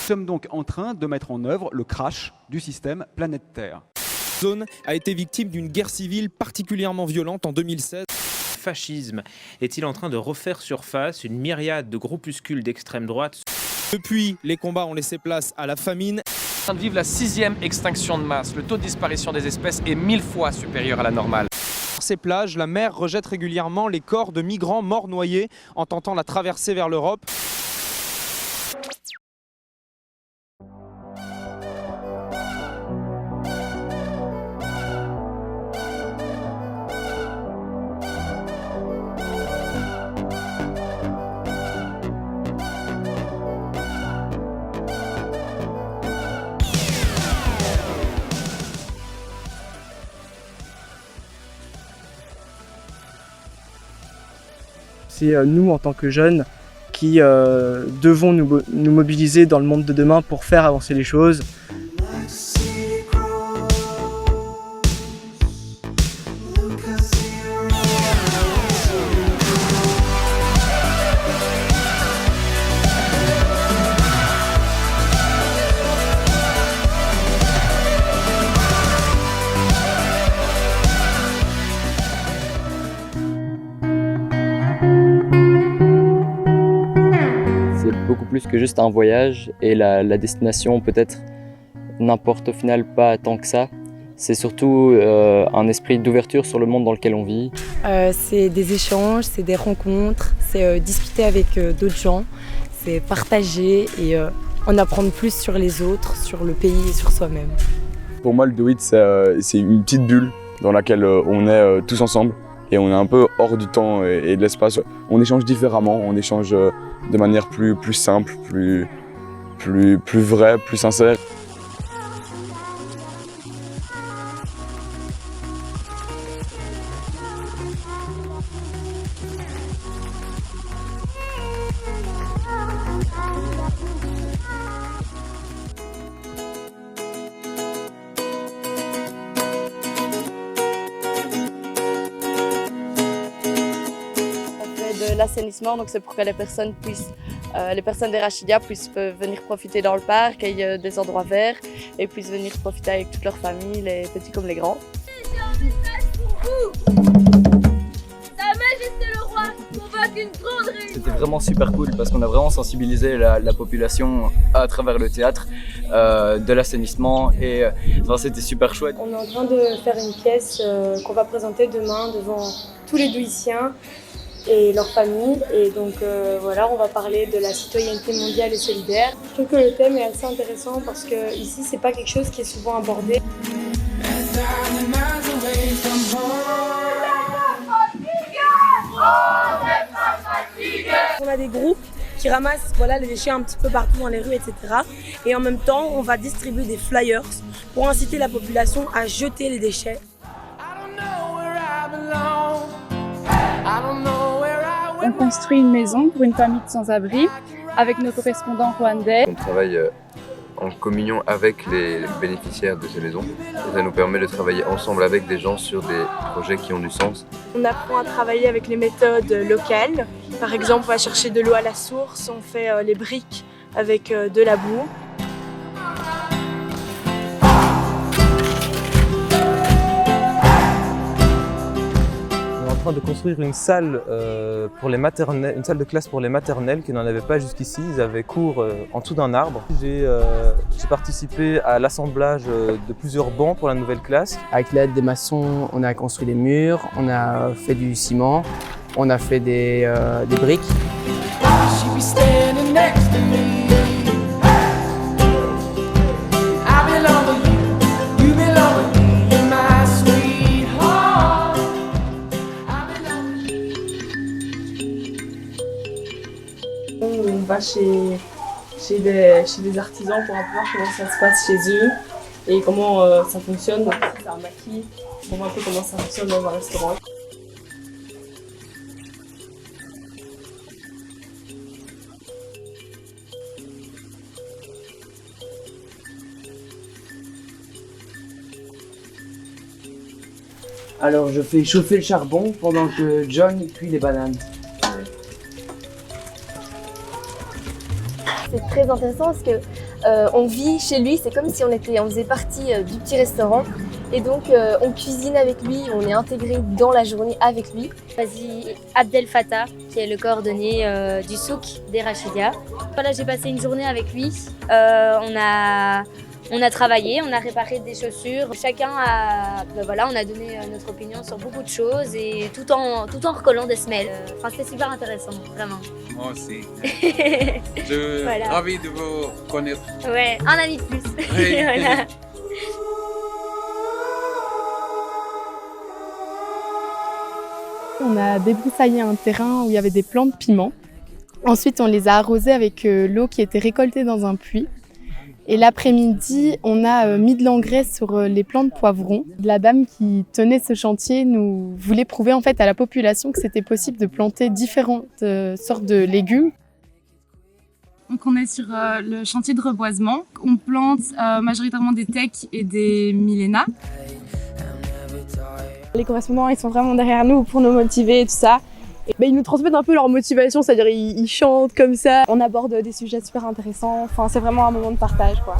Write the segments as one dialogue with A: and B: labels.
A: sommes donc en train de mettre en œuvre le crash du système Planète Terre.
B: La zone a été victime d'une guerre civile particulièrement violente en 2016.
C: Le fascisme est-il en train de refaire surface? Une myriade de groupuscules d'extrême droite.
B: Depuis, les combats ont laissé place à la famine.
D: En train de vivre la 6e extinction de masse. Le taux de disparition des espèces est 1000 fois supérieur à la normale.
B: Sur ces plages, la mer rejette régulièrement les corps de migrants morts noyés en tentant la traversée vers l'Europe.
E: C'est nous, en tant que jeunes, qui devons nous mobiliser dans le monde de demain pour faire avancer les choses.
F: Beaucoup plus que juste un voyage, et la destination peut-être n'importe au final pas tant que ça. C'est surtout un esprit d'ouverture sur le monde dans lequel on vit.
G: C'est des échanges, c'est des rencontres, c'est discuter avec d'autres gens, c'est partager et en apprendre plus sur les autres, sur le pays et sur soi-même.
H: Pour moi, le Do It, c'est une petite bulle dans laquelle on est tous ensemble. Et on est un peu hors du temps et de l'espace. On échange différemment, on échange de manière plus simple, plus vraie, plus sincère.
I: De l'assainissement, donc c'est pour que les personnes des Rachidia puissent venir profiter dans le parc, qu'il y ait des endroits verts et puissent venir profiter avec toute leur famille, les petits comme les grands.
J: C'était vraiment super cool parce qu'on a vraiment sensibilisé la population à travers le théâtre, de l'assainissement, et enfin, c'était super chouette.
K: On est en train de faire une pièce qu'on va présenter demain devant tous les Douïtiens et leurs familles, et donc voilà, on va parler de la citoyenneté mondiale et solidaire. Je trouve que le thème est assez intéressant parce que ici c'est pas quelque chose qui est souvent abordé.
L: On a des groupes qui ramassent les déchets un petit peu partout dans les rues, etc. Et en même temps, on va distribuer des flyers pour inciter la population à jeter les déchets.
M: On construit une maison pour une famille de sans-abri avec nos correspondants rwandais.
N: On travaille en communion avec les bénéficiaires de ces maisons. Et ça nous permet de travailler ensemble avec des gens sur des projets qui ont du sens.
L: On apprend à travailler avec les méthodes locales. Par exemple, on va chercher de l'eau à la source, on fait les briques avec de la boue.
O: De construire une salle pour les maternelles, une salle de classe pour les maternelles qui n'en avaient pas jusqu'ici. Ils avaient cours en dessous d'un arbre. J'ai participé à l'assemblage de plusieurs bancs pour la nouvelle classe.
P: Avec l'aide des maçons, on a construit des murs, on a fait du ciment, on a fait des briques.
K: On va chez des artisans pour voir comment ça se passe chez eux et comment ça fonctionne. Donc, c'est un maquis, on voit un peu comment ça fonctionne dans un restaurant.
Q: Alors je fais chauffer le charbon pendant que John cuit les bananes.
I: C'est très intéressant parce que
R: On vit chez lui, c'est comme si on faisait partie du petit restaurant. Et donc on cuisine avec lui, on est intégré dans la journée avec lui.
S: Vas-y, Abdel Fattah, qui est le coordonné du souk des Rachidia. Voilà, j'ai passé une journée avec lui. On a travaillé, on a réparé des chaussures. Chacun on a donné notre opinion sur beaucoup de choses et tout en recollant des semelles. Enfin, c'était super intéressant, vraiment.
T: Moi aussi. Je suis ravi de vous connaître.
S: Ouais, un ami de plus.
T: Oui.
S: Voilà.
M: On a débroussaillé un terrain où il y avait des plants de piment. Ensuite, on les a arrosés avec l'eau qui était récoltée dans un puits. Et l'après-midi, on a mis de l'engrais sur les plants de poivrons. La dame qui tenait ce chantier nous voulait prouver en fait à la population que c'était possible de planter différentes sortes de légumes.
U: Donc on est sur le chantier de reboisement. On plante majoritairement des tecs et des millénas.
V: Les correspondants, ils sont vraiment derrière nous pour nous motiver et tout ça. Et ils nous transmettent un peu leur motivation, c'est-à-dire ils chantent comme ça. On aborde des sujets super intéressants. Enfin, c'est vraiment un moment de partage, quoi.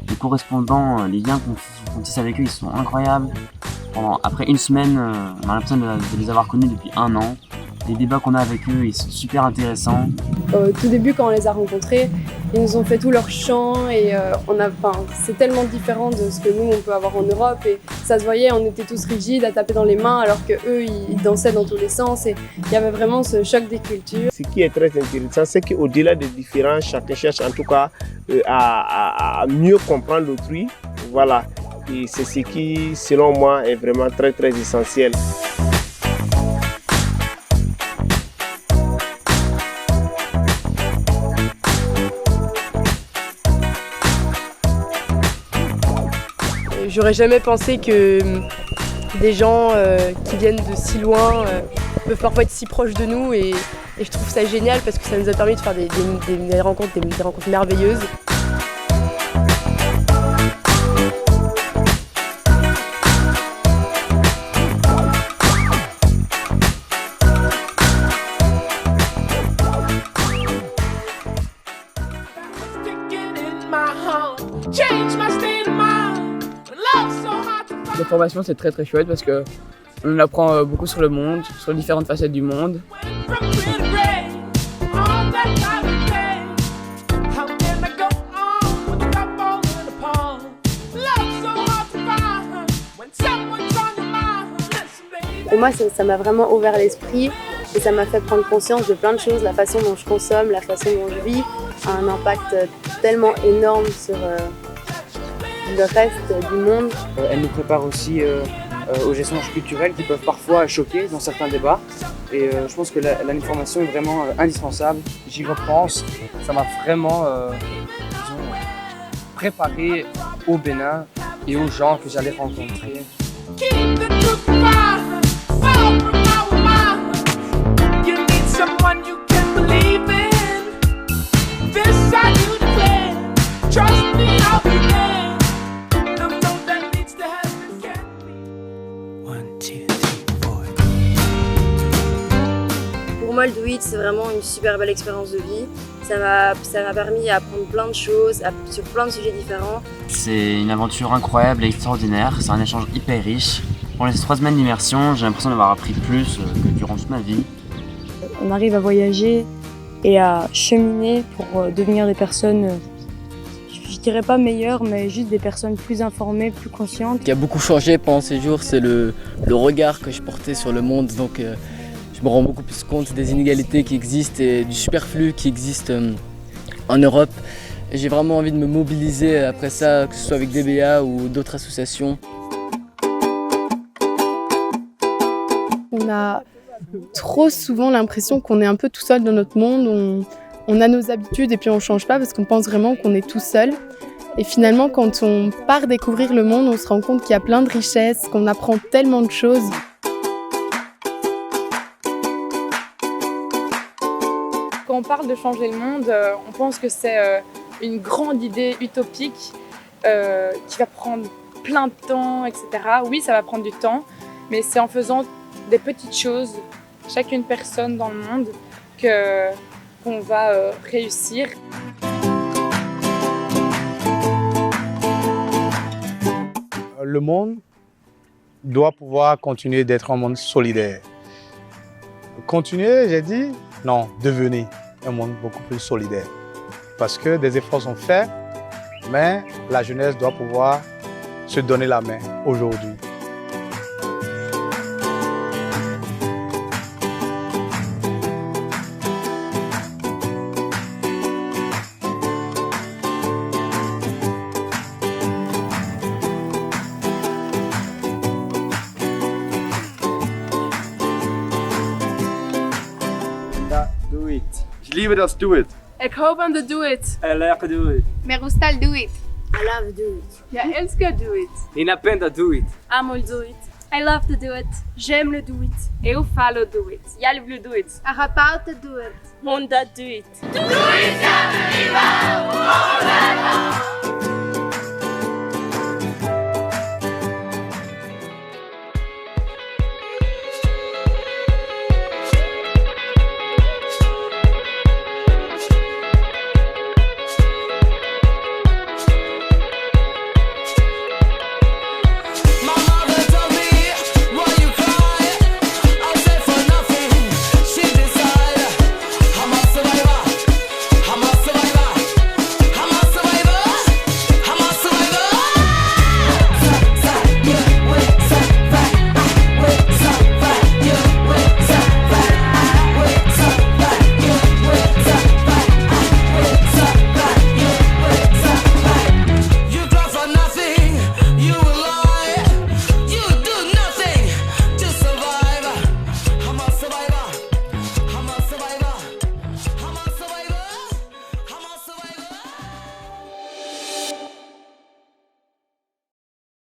W: Les correspondants, les liens qu'on tisse avec eux, ils sont incroyables. Après une semaine, on a l'impression de les avoir connus depuis 1 an. Les débats qu'on a avec eux, ils sont super intéressants.
V: Au tout début, quand on les a rencontrés, ils nous ont fait tout leur chant et c'est tellement différent de ce que nous, on peut avoir en Europe. Et ça se voyait, on était tous rigides à taper dans les mains alors qu'eux, ils dansaient dans tous les sens. Et il y avait vraiment ce choc des cultures.
X: Ce qui est très intéressant, c'est qu'au-delà des différences, chacun cherche en tout cas à mieux comprendre l'autrui. Voilà. Et c'est ce qui, selon moi, est vraiment très très essentiel.
V: J'aurais jamais pensé que des gens qui viennent de si loin peuvent parfois être si proches de nous et je trouve ça génial parce que ça nous a permis de faire des rencontres merveilleuses.
P: La formation, c'est très très chouette parce qu'on apprend beaucoup sur le monde, sur différentes facettes du monde.
V: Et moi, ça m'a vraiment ouvert l'esprit et ça m'a fait prendre conscience de plein de choses. La façon dont je consomme, la façon dont je vis a un impact tellement énorme sur le reste du monde.
Q: Elle nous prépare aussi aux échanges culturels qui peuvent parfois choquer dans certains débats. Et je pense que l'information est vraiment indispensable. J'y repense, ça m'a vraiment préparé au Bénin et aux gens que j'allais rencontrer.
V: Pour moi, le Do It, c'est vraiment une super belle expérience de vie. Ça m'a permis d'apprendre plein de choses, sur plein de sujets différents.
W: C'est une aventure incroyable et extraordinaire, c'est un échange hyper riche. Pendant les 3 semaines d'immersion, j'ai l'impression d'avoir appris plus que durant toute ma vie.
V: On arrive à voyager et à cheminer pour devenir des personnes, je dirais pas meilleures, mais juste des personnes plus informées, plus conscientes.
P: Ce qui a beaucoup changé pendant ces jours, c'est le regard que je portais sur le monde. Donc, je me rends beaucoup plus compte des inégalités qui existent et du superflu qui existe en Europe. Et j'ai vraiment envie de me mobiliser après ça, que ce soit avec DBA ou d'autres associations.
M: On a trop souvent l'impression qu'on est un peu tout seul dans notre monde. On a nos habitudes et puis on ne change pas parce qu'on pense vraiment qu'on est tout seul. Et finalement, quand on part découvrir le monde, on se rend compte qu'il y a plein de richesses, qu'on apprend tellement de choses.
A: Quand on parle de changer le monde, on pense que c'est une grande idée utopique qui va prendre plein de temps, etc. Oui, ça va prendre du temps, mais c'est en faisant des petites choses, chacune personne dans le monde, qu'on va réussir.
B: Le monde doit pouvoir continuer d'être un monde solidaire. Continuer, j'ai dit, non, devenir un monde beaucoup plus solidaire. Parce que des efforts sont faits, mais la jeunesse doit pouvoir se donner la main aujourd'hui.
C: Do it. Ich liebe das Do it.
A: Ik hoop aan de Do It.
C: Jag leker Do it.
D: Me gusta el do it. I love do it.
A: Jag älskar Do It.
C: Ninapenda Do it.
A: Amo el Do It.
D: I love to do it.
A: J'aime le Do It. Eu falo Do It. Jag vill Do It.
D: I about to do it.
A: Honda Do It.
Y: Do it, Viva,